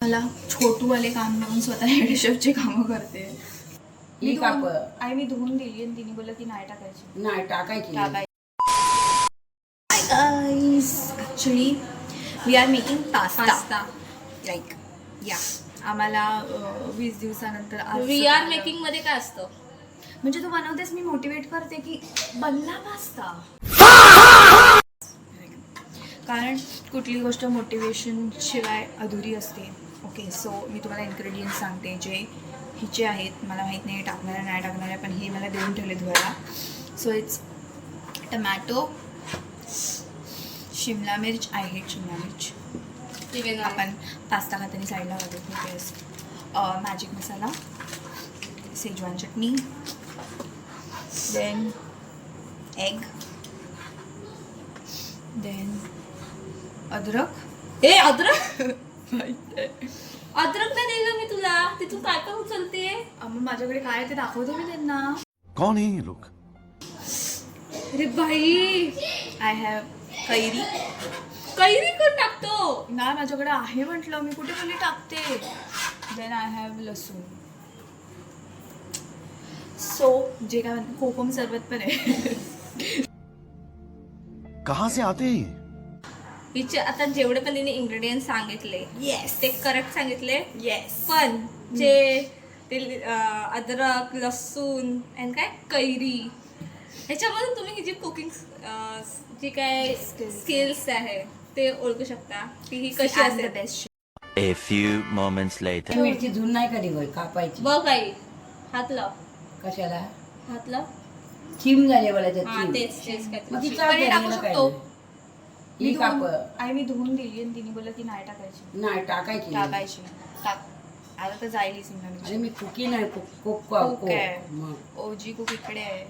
मला छोटूवाले काम लावून स्वतः हेड शेफची कामं करते. मी धुवून दिली आणि तिने बोललं की नाही टाकायची. नाही टाकायची. Hi guys, actually we are making pasta. Like या आम्हाला 20 दिवसानंतर वी आर मेकिंग मध्ये काय असतं म्हणजे तू बनवतेस, मी मोटिवेट करते की बनला पास्ता. कारण कुठली गोष्ट मोटिवेशन शिवाय अधुरी असते. ओके, सो मी तुम्हाला इन्ग्रेडियंट्स सांगते जे हिचे आहेत. मला माहीत नाही टाकणाऱ्या नाही टाकणाऱ्या, पण हे मला देऊन ठेवले धुवायला. सो इट्स टमॅटो, शिमला मिर्च. आय हेट शिमला मिर्च. आपण पास्ता खाताना साईडला वाजत मॅजिक मसाला, शेजवान चटणी, देन एग, देन अद्रक. अद्रक अद्रक नाही दिलं मी तुला. तिथून काय काय उचलते. मग माझ्याकडे काय आहे ते दाखवते मी त्यांना. कौन है ये लोग? अरे बाई, आय हॅव कैरी. कैरी कोण टाकतो. नाही माझ्याकडे आहे म्हटलं, मी कुठे बोलली टाकते. देन आय हॅव लसूण. सो जे काय कोकम सरबत पण आहे. कहाँ से आते हैं ये? हिचे आता जेवढे पण तिने इंग्रेडियंट सांगितले येस ते करेक्ट सांगितले. येस. पण जे ते अद्रक, लसूण आणि काय कैरी, ह्याच्यामधून तुम्ही ही जी कुकिंग जी काय स्किल्स आहे ते ओळखू शकता की ही कशी द असेल. Best. A few moments later. मिरची धुवून नाही कधी होय कापायची. बघ काही हात लाव, कशाला हात लाव. चिम झाले मला हा त्यात तेच तेच काय मग ती पण चालते हे टाकू याला काय शकतो. नाही. ही काप मी धुवून दिली आणि तिने बोललं की नाही टाकायची. नाही टाकायची. टाकायची. टाक. आता तर जाईल ही सिंगल. अरे मी कुकी नाही कुक आहे. मग ओजी कुक इकडे आहे.